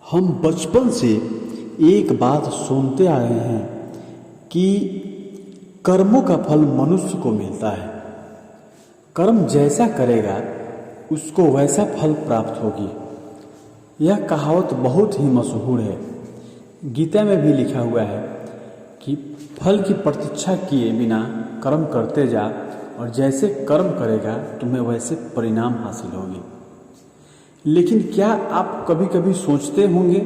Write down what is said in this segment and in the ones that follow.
हम बचपन से एक बात सुनते आ रहे हैं कि कर्मों का फल मनुष्य को मिलता है। कर्म जैसा करेगा उसको वैसा फल प्राप्त होगी। यह कहावत बहुत ही मशहूर है। गीता में भी लिखा हुआ है कि फल की प्रतीक्षा किए बिना कर्म करते जा और जैसे कर्म करेगा तुम्हें वैसे परिणाम हासिल होगी। लेकिन क्या आप कभी कभी सोचते होंगे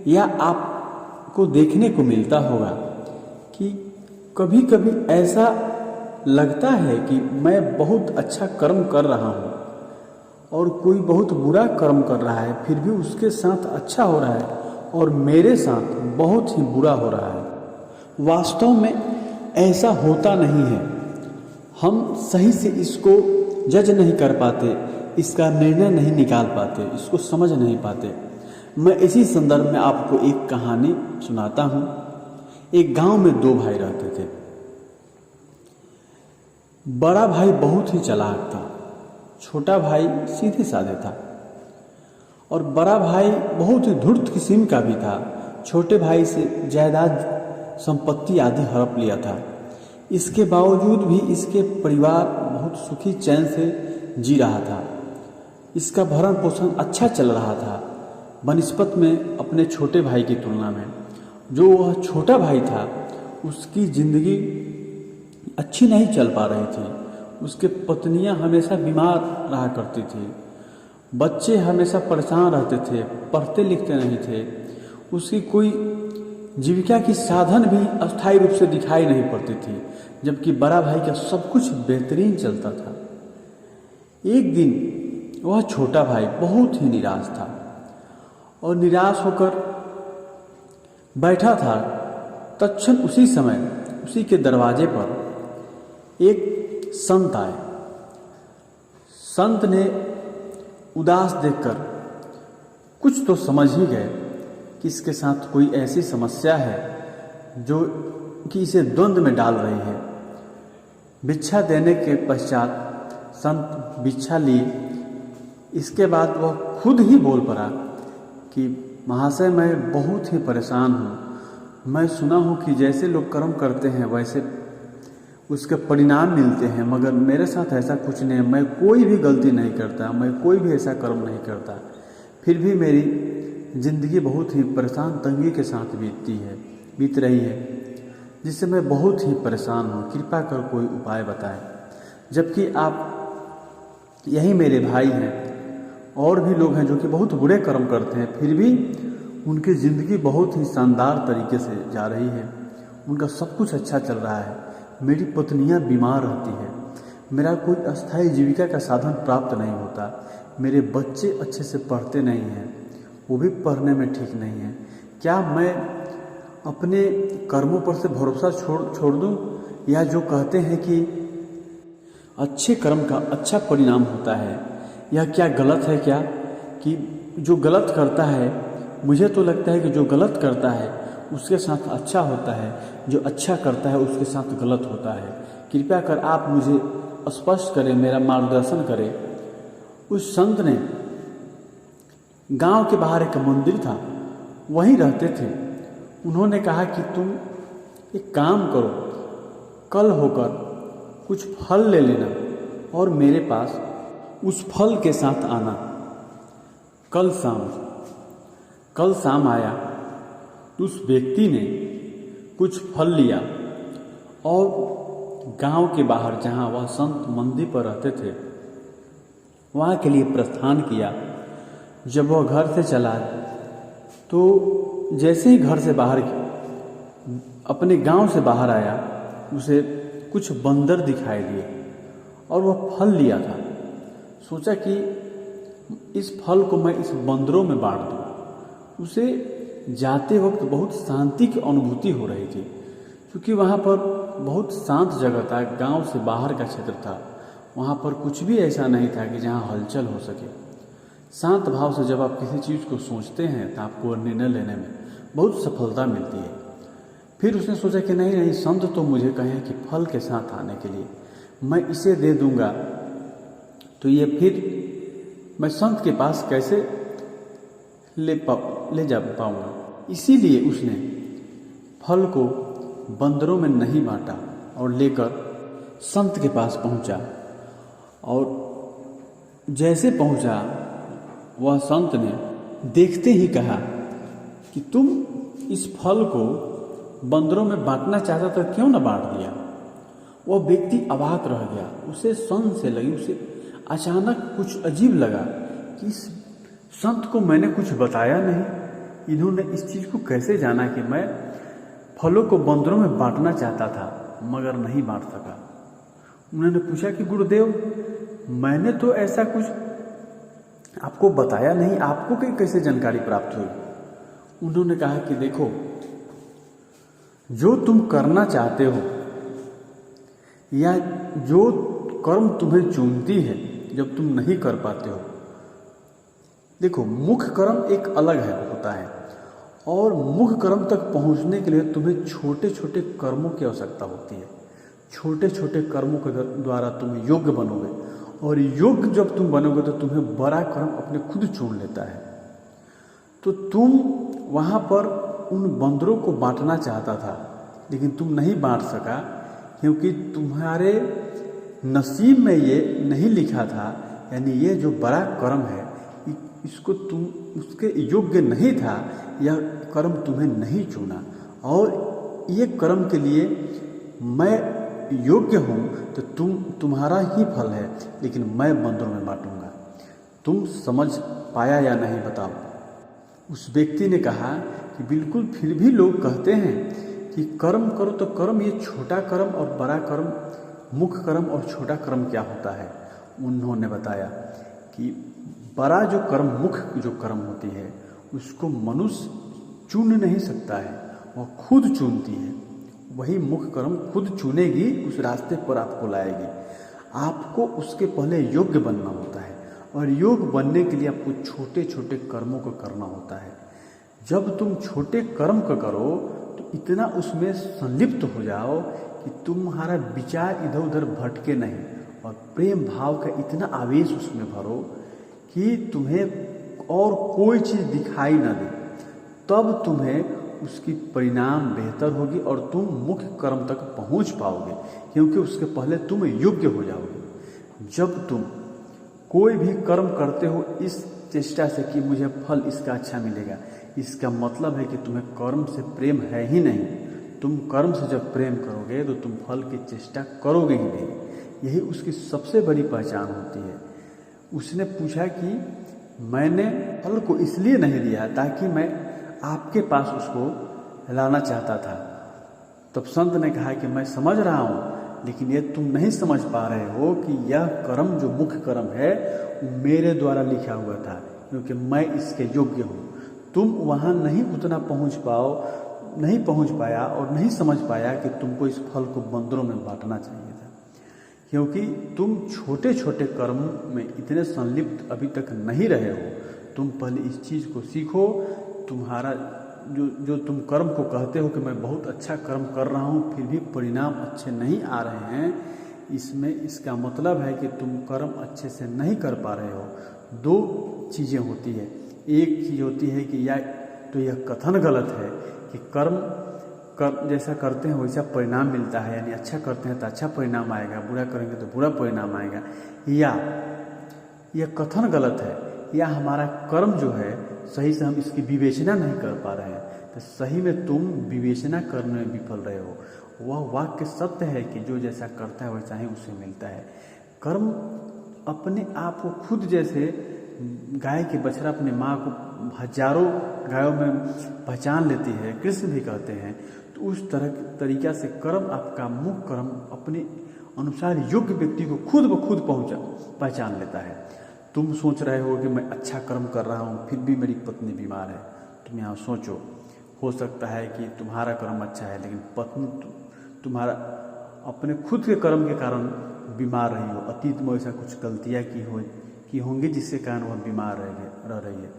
या आपको देखने को मिलता होगा कि कभी कभी ऐसा लगता है कि मैं बहुत अच्छा कर्म कर रहा हूँ और कोई बहुत बुरा कर्म कर रहा है, फिर भी उसके साथ अच्छा हो रहा है और मेरे साथ बहुत ही बुरा हो रहा है। वास्तव में ऐसा होता नहीं है। हम सही से इसको जज नहीं कर पाते, इसका निर्णय नहीं निकाल पाते, इसको समझ नहीं पाते। मैं इसी संदर्भ में आपको एक कहानी सुनाता हूँ। एक गांव में दो भाई रहते थे। बड़ा भाई बहुत ही चालाक था, छोटा भाई सीधे साधे था। और बड़ा भाई बहुत ही धूर्त किस्म का भी था। छोटे भाई से जायदाद संपत्ति आदि हड़प लिया था। इसके बावजूद भी इसके परिवार बहुत सुखी चैन से जी रहा था। इसका भरण पोषण अच्छा चल रहा था बनिस्बत में अपने छोटे भाई की तुलना में। जो वह छोटा भाई था उसकी जिंदगी अच्छी नहीं चल पा रही थी। उसके पत्नियां हमेशा बीमार रहा करती थी, बच्चे हमेशा परेशान रहते थे, पढ़ते लिखते नहीं थे। उसकी कोई जीविका की साधन भी अस्थायी रूप से दिखाई नहीं पड़ती थी, जबकि बड़ा भाई का सब कुछ बेहतरीन चलता था। एक दिन वह छोटा भाई बहुत ही निराश था और निराश होकर बैठा था। तत्क्षण उसी समय उसी के दरवाजे पर एक संत आए। संत ने उदास देखकर कुछ तो समझ ही गए कि इसके साथ कोई ऐसी समस्या है जो कि इसे द्वंद्व में डाल रही है। भिक्षा देने के पश्चात संत भिक्षा लिए। इसके बाद वह खुद ही बोल पड़ा कि महाशय, मैं बहुत ही परेशान हूँ। मैं सुना हूँ कि जैसे लोग कर्म करते हैं वैसे उसके परिणाम मिलते हैं, मगर मेरे साथ ऐसा कुछ नहीं है। मैं कोई भी गलती नहीं करता, मैं कोई भी ऐसा कर्म नहीं करता, फिर भी मेरी ज़िंदगी बहुत ही परेशान तंगी के साथ बीत रही है, जिससे मैं बहुत ही परेशान हूँ। कृपा कर कोई उपाय बताएं। जबकि आप यही मेरे भाई हैं, और भी लोग हैं जो कि बहुत बुरे कर्म करते हैं, फिर भी उनकी ज़िंदगी बहुत ही शानदार तरीके से जा रही है। उनका सब कुछ अच्छा चल रहा है। मेरी पत्नियां बीमार रहती है, मेरा कोई अस्थायी जीविका का साधन प्राप्त नहीं होता, मेरे बच्चे अच्छे से पढ़ते नहीं हैं, वो भी पढ़ने में ठीक नहीं है। क्या मैं अपने कर्मों पर से भरोसा छोड़ दूं? या जो कहते हैं कि अच्छे कर्म का अच्छा परिणाम होता है, यह क्या गलत है क्या? कि जो गलत करता है, मुझे तो लगता है कि जो गलत करता है उसके साथ अच्छा होता है, जो अच्छा करता है उसके साथ गलत होता है। कृपया कर आप मुझे स्पष्ट करें, मेरा मार्गदर्शन करें। उस संत ने, गांव के बाहर एक मंदिर था, वहीं रहते थे। उन्होंने कहा कि तुम एक काम करो, कल होकर कुछ फल ले लेना और मेरे पास उस फल के साथ आना। कल शाम आया। उस व्यक्ति ने कुछ फल लिया और गांव के बाहर जहां वह संत मंदिर पर रहते थे वहां के लिए प्रस्थान किया। जब वह घर से चला तो जैसे ही घर से बाहर अपने गांव से बाहर आया, उसे कुछ बंदर दिखाई दिए और वह फल लिया था। सोचा कि इस फल को मैं इस बंदरों में बांट दूं। उसे जाते वक्त बहुत शांति की अनुभूति हो रही थी, क्योंकि वहाँ पर बहुत शांत जगह था, गांव से बाहर का क्षेत्र था। वहाँ पर कुछ भी ऐसा नहीं था कि जहाँ हलचल हो सके। शांत भाव से जब आप किसी चीज़ को सोचते हैं तो आपको निर्णय लेने में बहुत सफलता मिलती है। फिर उसने सोचा कि नहीं, संत तो मुझे कहें कि फल के साथ आने के लिए, मैं इसे दे दूंगा तो ये फिर मैं संत के पास कैसे ले जा पाऊंगा। इसीलिए उसने फल को बंदरों में नहीं बांटा और लेकर संत के पास पहुंचा। और जैसे पहुंचा, वह संत ने देखते ही कहा कि तुम इस फल को बंदरों में बांटना चाहता था, क्यों न बांट दिया। वह व्यक्ति अवाक रह गया। उसे संत से लगी, उसे अचानक कुछ अजीब लगा कि इस संत को मैंने कुछ बताया नहीं, इन्होंने इस चीज़ को कैसे जाना कि मैं फलों को बंदरों में बांटना चाहता था मगर नहीं बांट सका। उन्होंने पूछा कि गुरुदेव, मैंने तो ऐसा कुछ आपको बताया नहीं, आपको कैसे जानकारी प्राप्त हुई। उन्होंने कहा कि देखो, जो तुम करना चाहते हो या जो कर्म तुम्हें चूमती है जब तुम नहीं कर पाते हो, देखो मुख्य कर्म एक अलग होता है और मुख्य कर्म तक पहुंचने के लिए तुम्हें छोटे छोटे कर्मों की आवश्यकता होती है। छोटे छोटे कर्मों के द्वारा तुम योग्य बनोगे और योग्य जब तुम बनोगे तो तुम्हें बड़ा कर्म अपने खुद चुन लेता है। तो तुम वहाँ पर उन बंदरों को बांटना चाहता था लेकिन तुम नहीं बांट सका क्योंकि तुम्हारे नसीब में ये नहीं लिखा था, यानी ये जो बड़ा कर्म है इसको तुम उसके योग्य नहीं था, यह कर्म तुम्हें नहीं चुना और ये कर्म के लिए मैं योग्य हूँ तो तुम्हारा ही फल है, लेकिन मैं बंदरों में बांटूंगा। तुम समझ पाया या नहीं बताओ। उस व्यक्ति ने कहा कि बिल्कुल, फिर भी लोग कहते हैं कि कर्म करो तो कर्म, ये छोटा कर्म और बड़ा कर्म, मुख्य कर्म और छोटा कर्म क्या होता है। उन्होंने बताया कि बड़ा जो कर्म, मुख्य जो कर्म होती है उसको मनुष्य चुन नहीं सकता है, वह खुद चुनती है। वही मुख्य कर्म खुद चुनेगी, उस रास्ते पर आपको लाएगी। आपको उसके पहले योग्य बनना होता है और योग बनने के लिए आपको छोटे छोटे कर्मों को करना होता है। जब तुम छोटे कर्म को करो तो इतना उसमें संलिप्त हो जाओ कि तुम्हारा विचार इधर उधर भटके नहीं और प्रेम भाव का इतना आवेश उसमें भरो कि तुम्हें और कोई चीज़ दिखाई न दे। तब तुम्हें उसकी परिणाम बेहतर होगी और तुम मुख्य कर्म तक पहुंच पाओगे, क्योंकि उसके पहले तुम योग्य हो जाओगे। जब तुम कोई भी कर्म करते हो इस चेष्टा से कि मुझे फल इसका अच्छा मिलेगा, इसका मतलब है कि तुम्हें कर्म से प्रेम है ही नहीं। तुम कर्म से जब प्रेम करोगे तो तुम फल की चेष्टा करोगे ही नहीं। यही उसकी सबसे बड़ी पहचान होती है। उसने पूछा कि मैंने फल को इसलिए नहीं दिया ताकि मैं आपके पास उसको लाना चाहता था। तब संत ने कहा कि मैं समझ रहा हूँ, लेकिन ये तुम नहीं समझ पा रहे हो कि यह कर्म जो मुख्य कर्म है वो मेरे द्वारा लिखा हुआ था, क्योंकि मैं इसके योग्य हूँ। तुम वहाँ नहीं उतना नहीं पहुँच पाया और नहीं समझ पाया कि तुमको इस फल को बंदरों में बांटना चाहिए था, क्योंकि तुम छोटे छोटे कर्म में इतने संलिप्त अभी तक नहीं रहे हो। तुम पहले इस चीज़ को सीखो। तुम्हारा जो तुम कर्म को कहते हो कि मैं बहुत अच्छा कर्म कर रहा हूँ फिर भी परिणाम अच्छे नहीं आ रहे हैं, इसका मतलब है कि तुम कर्म अच्छे से नहीं कर पा रहे हो। दो चीज़ें होती है। एक चीज़ होती है कि यह कथन गलत है कि कर्म जैसा करते हैं वैसा परिणाम मिलता है, यानी अच्छा करते हैं तो अच्छा परिणाम आएगा, बुरा करेंगे तो बुरा परिणाम आएगा, या यह कथन गलत है, या हमारा कर्म जो है सही से हम इसकी विवेचना नहीं कर पा रहे हैं। तो सही में तुम विवेचना करने में विफल रहे हो। वह वाक्य सत्य है कि जो जैसा करता है वैसा ही उसे मिलता है। कर्म अपने आप को खुद, जैसे गाय की बछड़ा अपनी माँ को हजारों गायों में पहचान लेती है, कृष्ण भी कहते हैं, तो उस तरीका से कर्म, आपका मुख्य कर्म अपने अनुसार योग्य व्यक्ति को खुद ब खुद पहचान लेता है। तुम सोच रहे हो कि मैं अच्छा कर्म कर रहा हूँ फिर भी मेरी पत्नी बीमार है। तुम यहाँ सोचो, हो सकता है कि तुम्हारा कर्म अच्छा है लेकिन पत्नी तुम्हारा अपने खुद के कर्म के कारण बीमार रही हो, अतीत में ऐसा कुछ गलतियाँ की होंगी जिसके कारण वह बीमार रह रही है।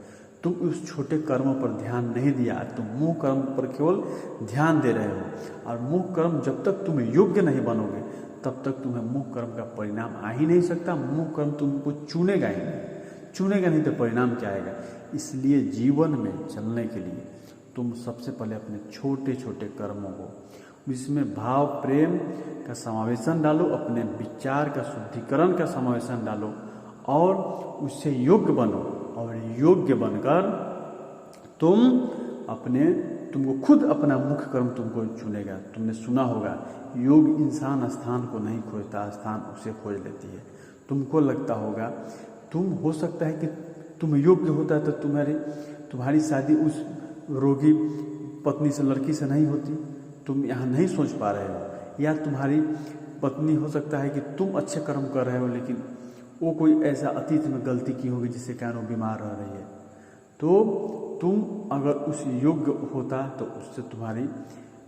तुम उस छोटे कर्मों पर ध्यान नहीं दिया, तुम मुख्य कर्म पर केवल ध्यान दे रहे हो। और मुख्य कर्म जब तक तुम योग्य नहीं बनोगे तब तक तुम्हें मुख्य कर्म का परिणाम आ ही नहीं सकता। मुख्य कर्म तुमको चुनेगा ही नहीं, चुनेगा नहीं तो परिणाम क्या आएगा। इसलिए जीवन में चलने के लिए तुम सबसे पहले अपने छोटे छोटे कर्मों को, जिसमें भाव प्रेम का समावेशन डालो, अपने विचार का शुद्धिकरण का समावेशन डालो और उससे योग्य बनो। और योग्य बनकर तुमको खुद अपना मुख्य कर्म तुमको चुनेगा। तुमने सुना होगा, योग इंसान स्थान को नहीं खोजता, स्थान उसे खोज लेती है। तुमको लगता होगा, तुम हो सकता है कि तुम योग्य होता तो तुम्हारी शादी उस रोगी पत्नी से, लड़की से नहीं होती। तुम यहाँ नहीं सोच पा रहे हो। या तुम्हारी पत्नी हो सकता है कि तुम अच्छे कर्म कर रहे हो, लेकिन वो कोई ऐसा अतीत में गलती की होगी जिससे कारण वो बीमार रह रही है। तो तुम अगर उस योग्य होता तो उससे तुम्हारी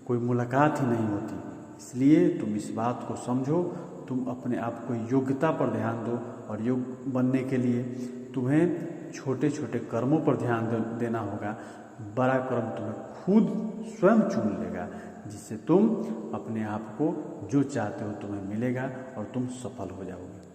कोई मुलाकात ही नहीं होती। इसलिए तुम इस बात को समझो, तुम अपने आप को योग्यता पर ध्यान दो और योग्य बनने के लिए तुम्हें छोटे छोटे कर्मों पर ध्यान देना होगा। बड़ा कर्म तुम्हें खुद स्वयं चुन लेगा, जिससे तुम अपने आप को जो चाहते हो तुम्हें मिलेगा और तुम सफल हो जाओगे।